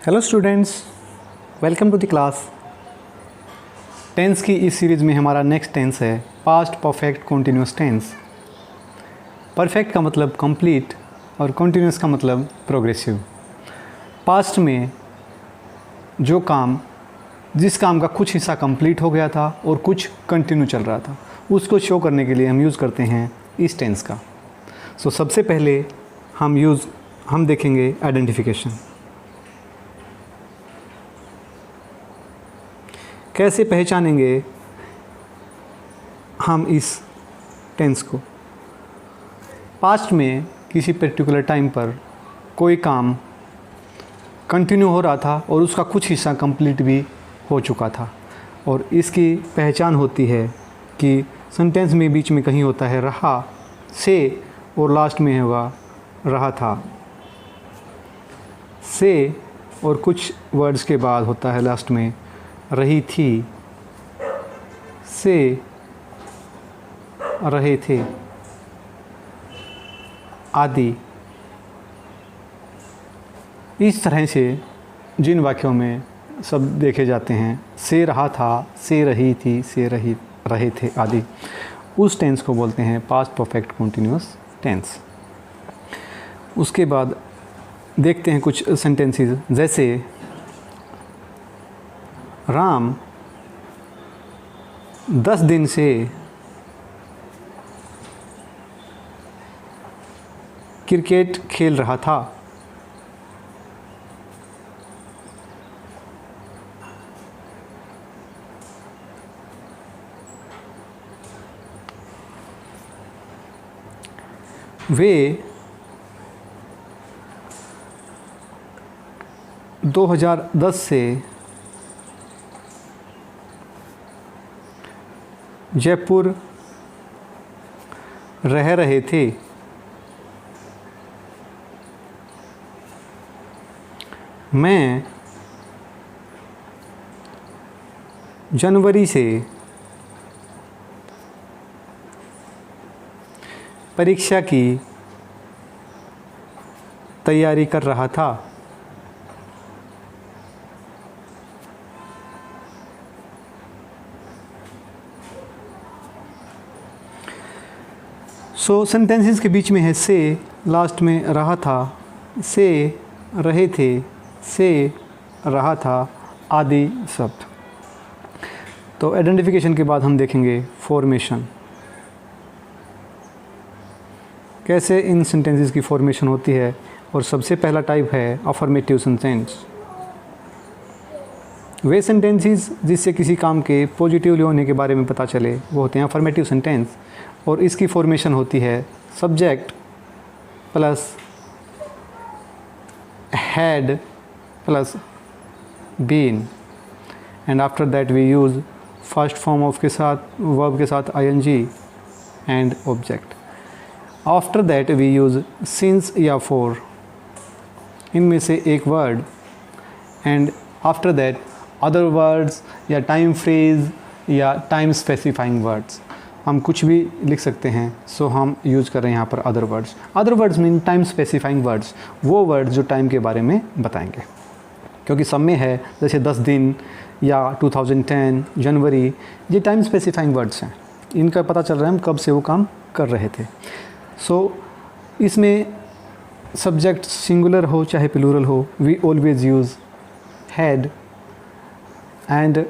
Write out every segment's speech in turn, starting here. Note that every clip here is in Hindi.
Hello students, welcome to the class. Tense की इस सीरीज़ में हमारा नेक्स्ट टेंस है past perfect continuous tense. Perfect का मतलब कंप्लीट और कॉन्टीन्यूअस का मतलब प्रोग्रेसिव। पास्ट में जिस काम का कुछ हिस्सा कंप्लीट हो गया था और कुछ कंटिन्यू चल रहा था, उसको शो करने के लिए हम यूज़ करते हैं इस टेंस का। सबसे पहले हम देखेंगे आइडेंटिफिकेशन। कैसे पहचानेंगे हम इस टेंस को? पास्ट में किसी पर्टिकुलर टाइम पर कोई काम कंटिन्यू हो रहा था और उसका कुछ हिस्सा कंप्लीट भी हो चुका था, और इसकी पहचान होती है कि सेंटेंस में बीच में कहीं होता है रहा से और लास्ट में होगा रहा था से, और कुछ वर्ड्स के बाद होता है लास्ट में रही थी से रहे थे आदि। इस तरह से जिन वाक्यों में सब देखे जाते हैं से रहा था, से रही थी, से रहे थे आदि, उस टेंस को बोलते हैं पास्ट परफेक्ट कॉन्टीन्यूअस टेंस। उसके बाद देखते हैं कुछ सेंटेंसेस, जैसे राम 10 दिन से क्रिकेट खेल रहा था। वे 2010 से जयपुर रह रहे थे। मैं जनवरी से परीक्षा की तैयारी कर रहा था। सेंटेंसेस के बीच में है से, लास्ट में रहा था, से रहे थे, से रहा था आदि शब्द। तो आइडेंटिफिकेशन के बाद हम देखेंगे फॉर्मेशन। कैसे इन सेंटेंसेस की फॉर्मेशन होती है, और सबसे पहला टाइप है अफर्मेटिव सेंटेंस। वे सेंटेंसेस जिससे किसी काम के पॉजिटिवली होने के बारे में पता चले वो होते हैं अफर्मेटिव सेंटेंस, और इसकी फॉर्मेशन होती है subject plus had plus been, and after that we use first form of के साथ वर्ब के साथ ing and object. After that we use since या फॉर, इनमें से एक word, and after that other words या टाइम फ्रेज या टाइम स्पेसिफाइंग वर्ड्स। हम कुछ भी लिख सकते हैं, हम यूज़ कर रहे हैं यहाँ पर other words. Other words mean time specifying words, वो वर्ड्स जो टाइम के बारे में बताएंगे, क्योंकि सब में है, जैसे 10 दिन या 2010 जनवरी, ये टाइम स्पेसिफाइंग वर्ड्स हैं, इनका पता चल रहा है हम कब से वो काम कर रहे थे। इसमें सब्जेक्ट सिंगुलर हो चाहे प्लूरल हो, we always use had, and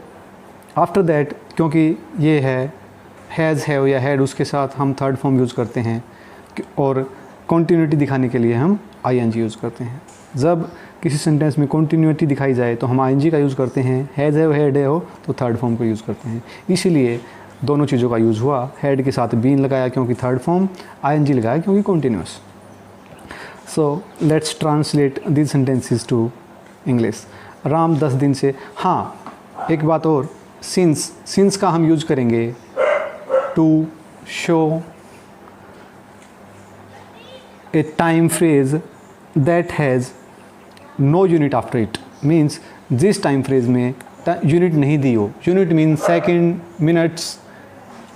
after that क्योंकि ये हैज़ है या हैड, उसके साथ हम थर्ड फॉर्म यूज़ करते हैं, और कॉन्टीन्यूटी दिखाने के लिए हम ing यूज़ करते हैं। जब किसी सेंटेंस में कॉन्टीन्यूटी दिखाई जाए तो हम ing का यूज़ करते हैं, हैज़ है हैड हो तो थर्ड फॉर्म को यूज़ करते हैं। इसीलिए दोनों चीज़ों का यूज़ हुआ, हैड के साथ बीन लगाया क्योंकि थर्ड फॉर्म, ing लगाया क्योंकि continuous. Let's translate this sentences to English. Ram 10 दिन से, हाँ एक बात और, सिंस का हम यूज़ करेंगे to show a time phrase that has no unit after it, means जिस टाइम फ्रेज में यूनिट नहीं दी हो। Unit means second, minutes,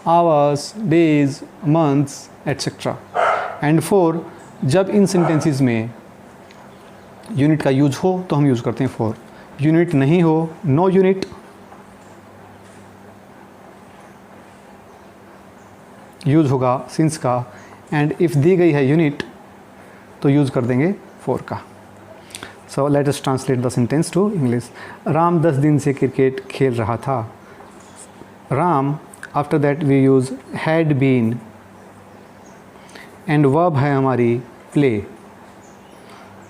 hours, days, months etcetera. And 4, जब इन सेंटेंसेस में यूनिट का यूज हो तो हम यूज़ करते हैं फॉर, यूनिट नहीं हो, नो यूनिट यूज़ होगा सिंस का, एंड इफ़ दी गई है यूनिट तो यूज़ कर देंगे फॉर का। So let us translate the sentence to English. Ram 10 दिन से क्रिकेट खेल रहा था। Ram, after that we use had been, and verb है हमारी प्ले।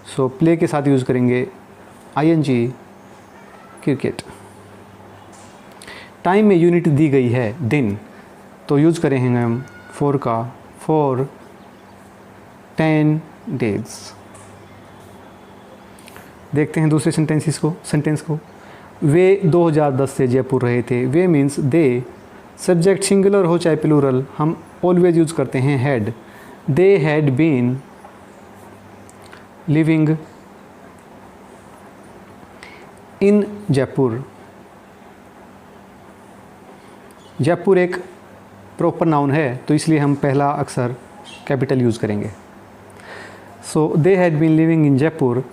सो प्ले के साथ यूज़ करेंगे ing क्रिकेट। टाइम में यूनिट दी गई है दिन, तो यूज़ करेंगे हम फॉर का, फॉर 10 days। देखते हैं दूसरे सेंटेंस को। वे 2010 से जयपुर रहे थे। वे मीन्स दे, सब्जेक्ट सिंगुलर हो चाहे प्लूरल, हम ऑलवेज यूज़ करते हैं had. They had been living in Jaipur. Jaipur एक प्रॉपर नाउन है तो इसलिए हम पहला अक्षर कैपिटल यूज़ करेंगे। So they had been living in Jaipur,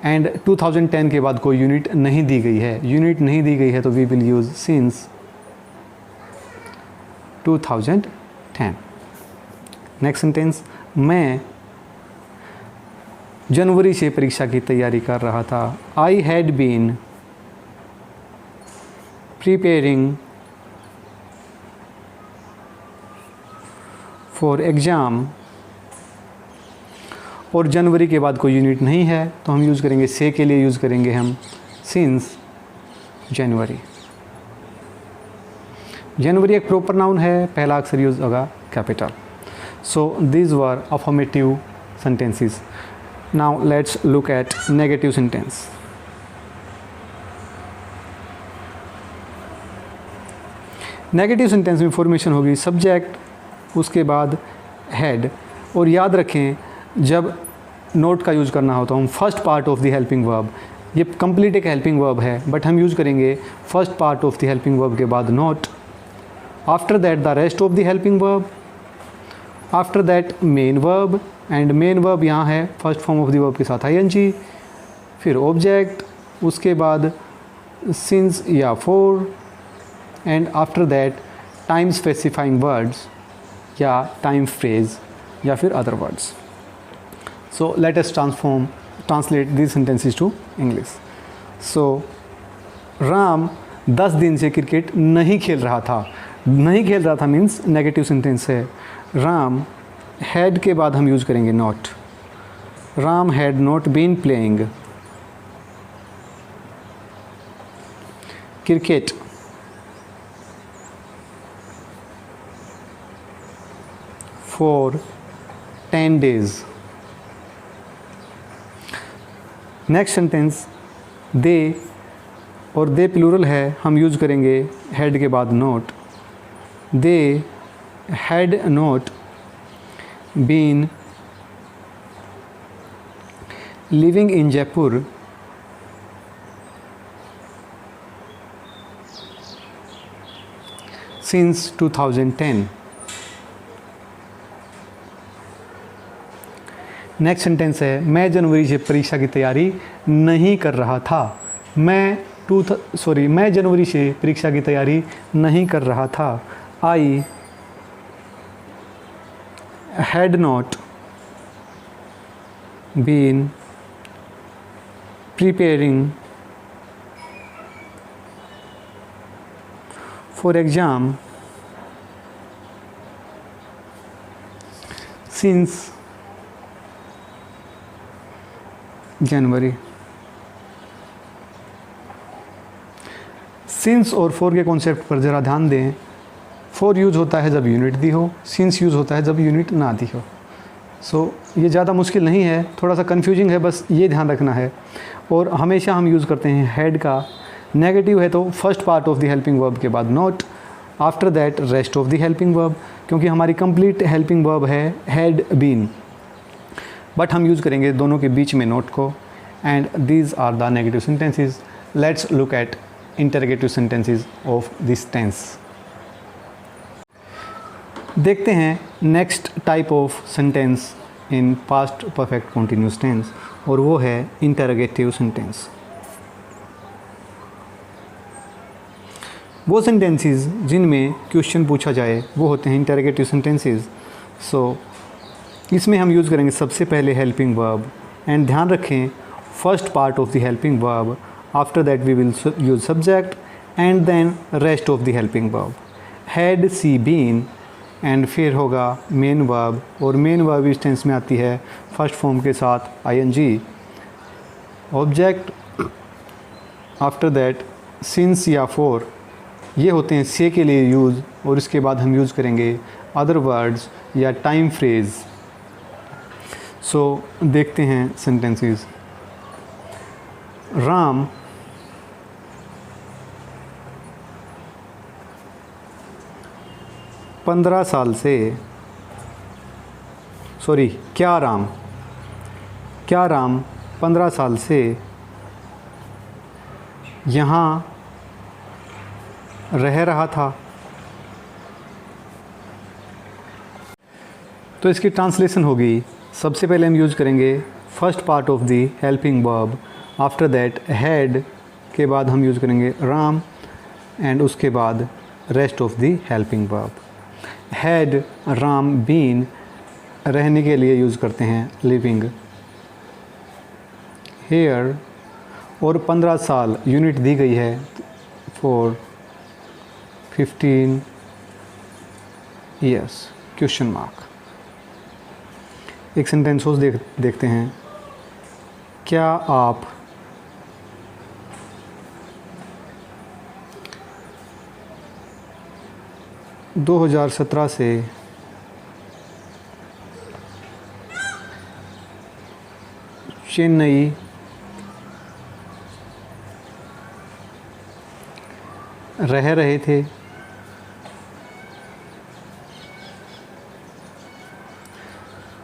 and 2010 के बाद कोई यूनिट नहीं दी गई है। यूनिट नहीं दी गई है तो we will use since 2010। Next sentence, मैं जनवरी से परीक्षा की तैयारी कर रहा था। I had been preparing for exam, और जनवरी के बाद कोई यूनिट नहीं है तो हम यूज़ करेंगे से के लिए यूज़ करेंगे हम सिंस जनवरी। जनवरी एक प्रॉपर नाउन है, पहला अक्षर यूज़ होगा capital. So these were affirmative sentences. Now let's look eight negative sentence. Negative sentence में फॉर्मेशन होगी सब्जेक्ट, उसके बाद हेड, और याद रखें जब नोट का यूज़ करना हो तो हम first part of the helping verb, ये कंप्लीट एक हेल्पिंग वर्ब है बट हम यूज़ करेंगे first part of the helping verb के बाद note, after that the rest of the helping verb, after that main verb, and main verb यहाँ है first form of the verb के साथ ing, फिर ऑब्जेक्ट, उसके बाद सिंस या for, and after that time specifying words या टाइम फ्रेज या फिर other words. So let us translate these sentences to English. So Ram 10 दिन से क्रिकेट नहीं खेल रहा था। नहीं खेल रहा था मीन्स नेगेटिव सेंटेंस है। राम हैड के बाद हम यूज़ करेंगे not. Ram had not been playing cricket for 10 days। Next sentence, they, और दे प्लूरल है, हम यूज़ करेंगे हैड के बाद not. They had not been living in Jaipur since 2010। Next sentence है, मैं जनवरी से परीक्षा की तैयारी नहीं कर रहा था। मैं जनवरी से परीक्षा की तैयारी नहीं कर रहा था। I had not been preparing for exam since January. Since और फॉर के कॉन्सेप्ट पर ज़रा ध्यान दें। फॉर यूज़ होता है जब यूनिट दी हो, सिंस यूज़ होता है जब यूनिट ना दी हो। सो ये ज़्यादा मुश्किल नहीं है, थोड़ा सा कन्फ्यूजिंग है, बस ये ध्यान रखना है। और हमेशा हम यूज़ करते हैं हैड का। नेगेटिव है तो first part of the helping verb के बाद not, after that rest of the helping verb, क्योंकि हमारी कंप्लीट हेल्पिंग वर्ब है हैड बीन, बट हम यूज़ करेंगे दोनों के बीच में नोट को। And these are the negative sentences. Let's look at interrogative sentences of this tense. देखते हैं next type of sentence in past perfect continuous tense. और वो है इंटरोगेटिव सेंटेंस। वो सेंटेंसेस जिनमें क्वेश्चन पूछा जाए वो होते हैं इंटरोगेटिव सेंटेंसेस। सो इसमें हम यूज़ करेंगे सबसे पहले हेल्पिंग वर्ब, एंड ध्यान रखें first part of the helping verb, after that we will use subject and then rest of the helping verb. Had she been, and फिर होगा मेन वर्ब, और मेन वर्ब इस टेंस में आती है फर्स्ट फॉर्म के साथ ING. Object after that since या फॉर, ये होते हैं से के लिए यूज़, और इसके बाद हम यूज़ करेंगे अदर वर्ड्स या टाइम फ्रेज। सो देखते हैं सेंटेंसेस। राम पंद्रह साल से, सॉरी क्या राम 15 साल से यहाँ रह रहा था। तो इसकी ट्रांसलेशन होगी, सबसे पहले हम यूज़ करेंगे first part of the helping verb, after that had के बाद हम यूज़ करेंगे राम, एंड उसके बाद rest of the helping verb. Had Ram been, रहने के लिए यूज़ करते हैं लिविंग हेयर, और 15 साल यूनिट दी गई है फॉर 15 ईयर्स क्वेश्चन मार्क। एक सेंटेंस और देखते हैं। क्या आप 2017 से चेन्नई रह रहे थे?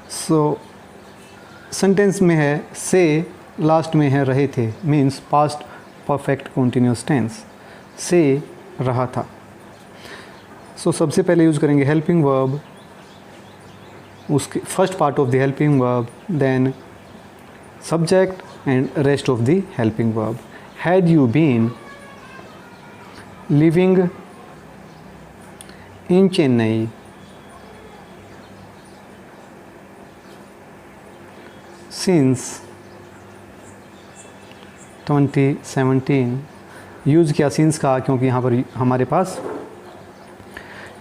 सो सेंटेंस में है से, लास्ट में है रहे थे, means past perfect continuous tense, से रहा था। सो सबसे पहले यूज़ करेंगे हेल्पिंग वर्ब, उसके first part of the helping verb, then subject and rest of the helping verb. Had you been living in Chennai since 2017, use किया सिंस का क्योंकि यहाँ पर हमारे पास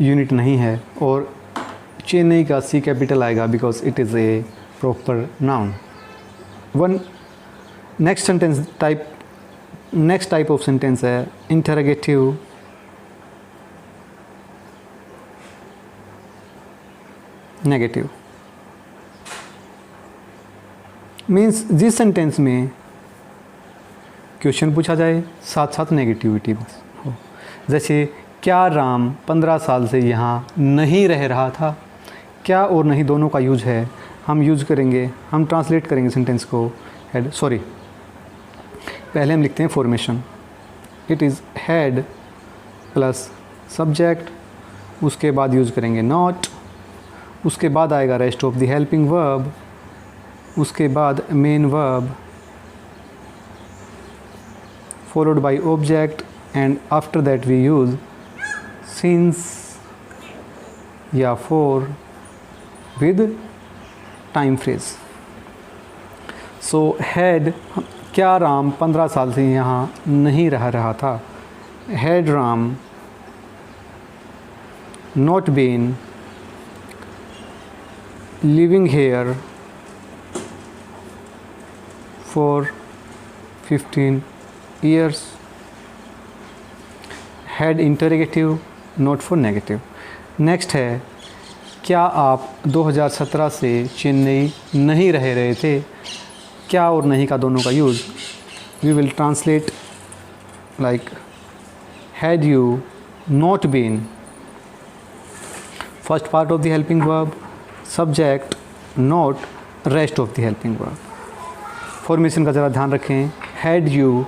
यूनिट नहीं है, और चेन्नई का सी कैपिटल आएगा because it is a proper noun. Next type of sentence है इंटरोगेटिव नेगेटिव। मीन्स जिस सेंटेंस में क्वेश्चन पूछा जाए साथ साथ नेगेटिविटी हो, जैसे क्या राम 15 साल से यहाँ नहीं रह रहा था। क्या और नहीं दोनों का यूज है, हम यूज़ करेंगे, हम ट्रांसलेट करेंगे सेंटेंस को। पहले हम लिखते हैं formation. It is had plus subject, उसके बाद यूज़ करेंगे नॉट, उसके बाद आएगा rest of the helping verb, उसके बाद main verb followed by object, and after that we use since या for with time phrase. So had, क्या राम 15 साल से यहाँ नहीं रह रहा था। had Ram not been living here for 15 years. had interrogative, not for negative. Next है क्या आप 2017 से चेन्नई नहीं रह रहे थे। क्या और नहीं का दोनों का use we will translate like had you not been, first part of the helping verb, subject not, rest of the helping verb. Formation का ज़रा ध्यान रखें। Had you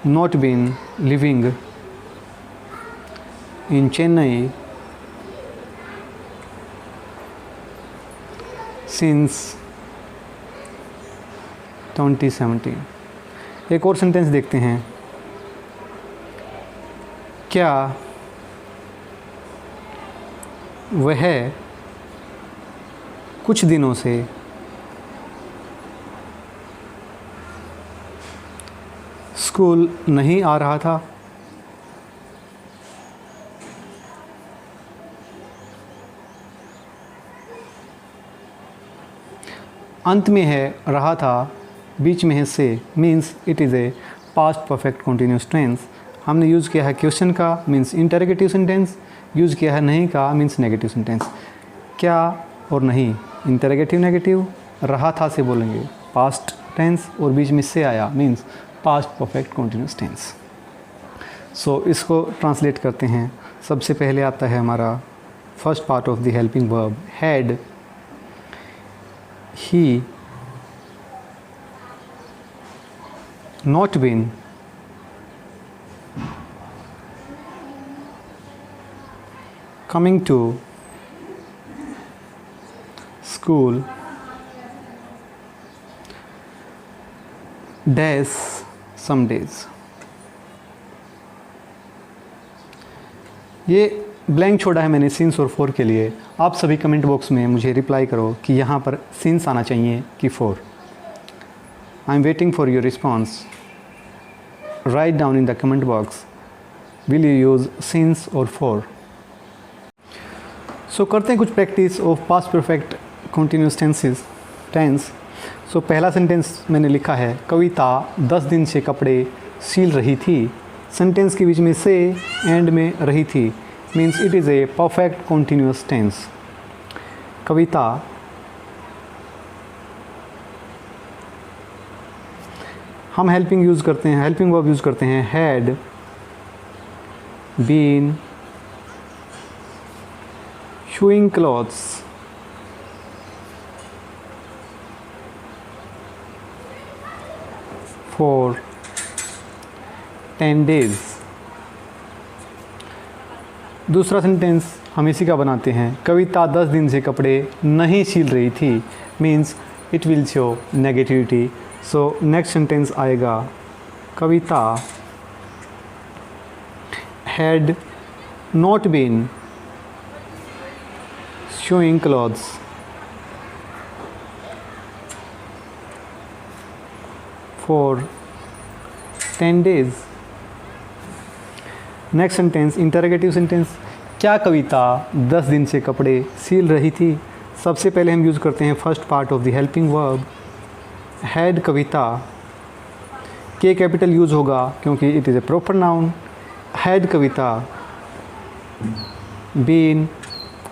not been living in Chennai since 2017। एक और सेंटेंस देखते हैं, क्या वह कुछ दिनों से स्कूल नहीं आ रहा था? अंत में है रहा था, बीच में है से, means it is a past perfect continuous tense. हमने यूज़ किया है क्वेश्चन का, मीन्स इंटरोगेटिव सेंटेंस, यूज़ किया है नहीं का, मीन्स नेगेटिव सेंटेंस। क्या और नहीं, इंटरोगेटिव नेगेटिव, रहा था से बोलेंगे पास्ट टेंस, और बीच में से आया means past perfect continuous tense. So इसको ट्रांसलेट करते हैं। सबसे पहले आता है हमारा first part of the helping verb, had. He not been coming to school days some days। ये ब्लैंक छोड़ा है मैंने सिंस और फॉर के लिए। आप सभी कमेंट बॉक्स में मुझे रिप्लाई करो कि यहाँ पर सिंस आना चाहिए कि for. I am waiting for your response. Write down in the comment box, will you use since और फॉर। सो करते हैं कुछ practice of past perfect continuous tense. So पहला सेंटेंस मैंने लिखा है, कविता 10 दिन से कपड़े सील रही थी। सेंटेंस के बीच में से एंड में रही थी, means it is a perfect continuous tense. Kavita हम हेल्पिंग यूज़ करते हैं, हेल्पिंग वर्ब यूज़ करते हैं, had been sewing clothes for 10 days। दूसरा सेंटेंस हम इसी का बनाते हैं, कविता 10 दिन से कपड़े नहीं सील रही थी, means it will show negativity. So next sentence आएगा, Kavita had not been sewing clothes for 10 days। Next sentence interrogative sentence, क्या कविता 10 दिन से कपड़े सील रही थी? सबसे पहले हम यूज़ करते हैं first part of the helping verb, had Kavita. K capital use होगा क्योंकि it is a proper noun. Had Kavita been,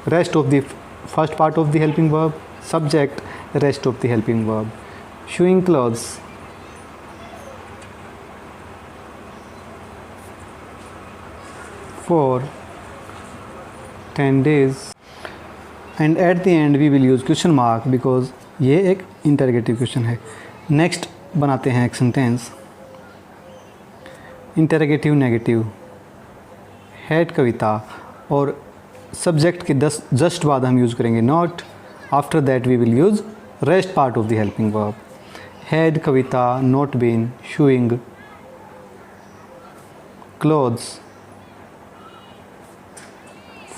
rest of the first part of the helping verb, subject, rest of the helping verb, sewing clothes for 10 days, and at the end we will use question mark because ये एक interrogative question है। नेक्स्ट बनाते हैं एक sentence, interrogative negative, had Kavita, और सब्जेक्ट के जस्ट बाद हम यूज़ करेंगे not. After that we will use rest part of the helping verb, had Kavita not been sewing clothes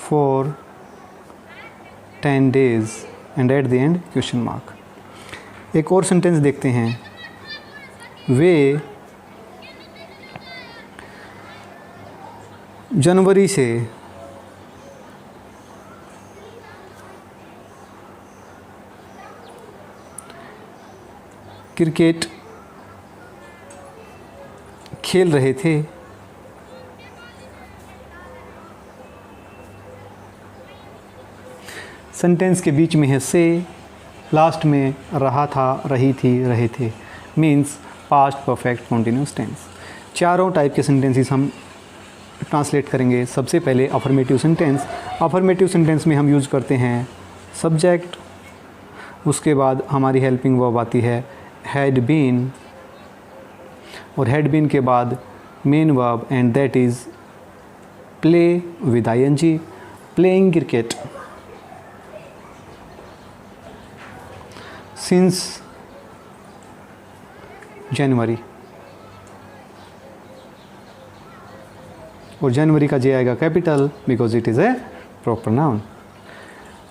for 10 days, and at the end question mark। एक और सेंटेंस देखते हैं, वे जनवरी से क्रिकेट खेल रहे थे। सेंटेंस के बीच में है से, लास्ट में रहा था, रही थी, रहे थे, means past perfect continuous tense. चारों टाइप के सेंटेंसेस हम ट्रांसलेट करेंगे। सबसे पहले अफर्मेटिव सेंटेंस। अफर्मेटिव सेंटेंस में हम यूज़ करते हैं सब्जेक्ट, उसके बाद हमारी हेल्पिंग वर्ब आती है हैड बीन, और हैड बीन के बाद main verb, and that is play with ING, playing cricket. Since January, और जनवरी का जे आएगा capital because it is a proper noun.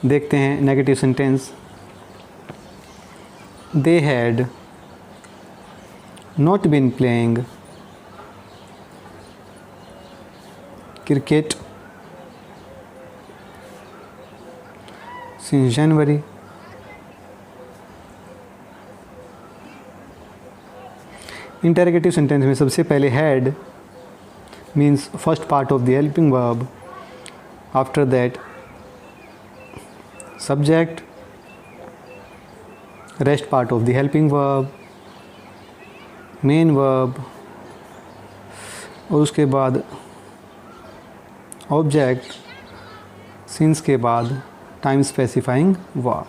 देखते हैं negative sentence. They had not been playing cricket since January. Interrogative sentence में सबसे पहले had means first part of the helping verb, after that subject, rest part of the helping verb, main verb, और उसके बाद ऑब्जेक्ट, सिंस के बाद time specifying verb.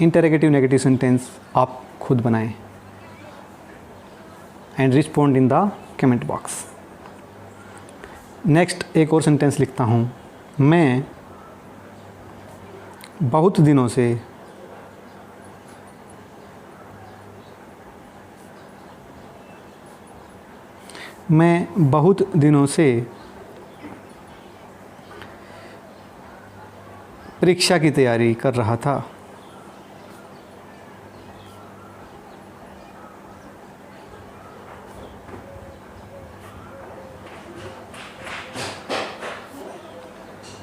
Interrogative negative sentence आप खुद बनाएं and respond in the comment box. Next एक और सेंटेंस लिखता हूँ। मैं बहुत दिनों से परीक्षा की तैयारी कर रहा था।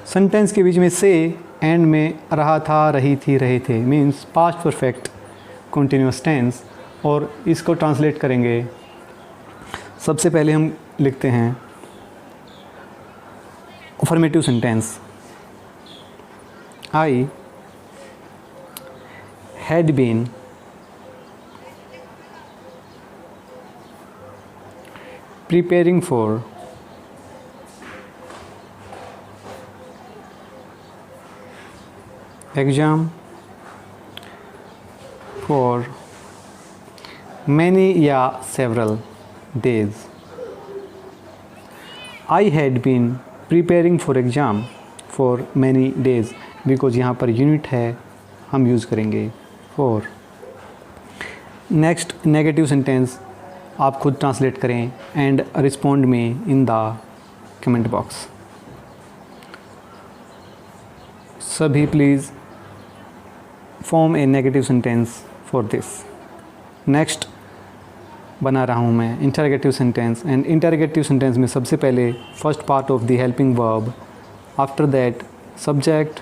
सेंटेंस के बीच में से एंड में रहा था, रही थी, रहे थे means past perfect continuous tense. और इसको ट्रांसलेट करेंगे। सबसे पहले हम लिखते हैं affirmative sentence. I had been preparing for exam for many या several days। I had been preparing for exam for many days because यहाँ पर यूनिट है, हम यूज़ करेंगे for। नेक्स्ट नेगेटिव सेंटेंस आप खुद ट्रांसलेट करें एंड रिस्पॉन्ड में इन द कमेंट बॉक्स। सभी please form a negative sentence for this. Next बना रहा हूँ मैं interrogative sentence. And interrogative sentence में सबसे पहले first part of the helping verb, after that subject,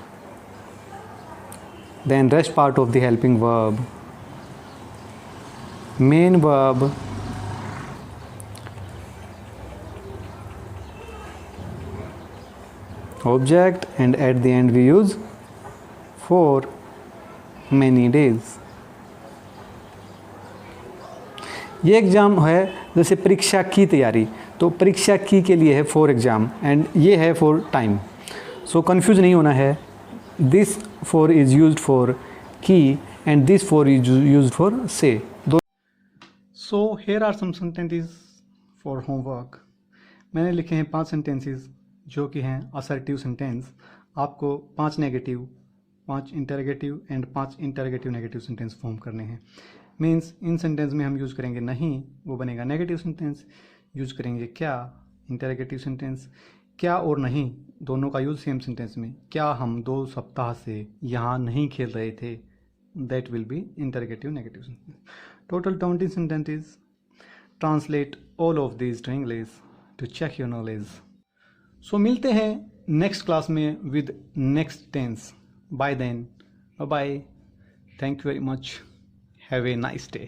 then rest part of the helping verb, main verb, object, and at the end we use for many days। ये एग्ज़ाम है जैसे परीक्षा की तैयारी, तो परीक्षा की के लिए है फॉर एग्ज़ाम एंड ये है फॉर टाइम। सो कंफ्यूज नहीं होना है। This for is used for की and this for is used for से। So here are some sentences for homework. मैंने लिखे हैं 5 सेंटेंसेस जो कि हैं असर्टिव सेंटेंस। आपको 5 negative, 5 interrogative and 5 interrogative negative sentence form करने हैं। मीन्स इन सेंटेंस में हम यूज़ करेंगे नहीं, वो बनेगा नेगेटिव सेंटेंस। यूज़ करेंगे क्या, इंटरोगेटिव सेंटेंस। क्या और नहीं दोनों का यूज़ सेम सेंटेंस में। क्या हम 2 सप्ताह से यहाँ नहीं खेल रहे थे, that will be interrogative negative sentence. Total 20 sentences। Translate all of this to English to check your knowledge. So मिलते हैं नेक्स्ट क्लास में with next tense. By then, bye bye. Thank you very much. Have a nice day.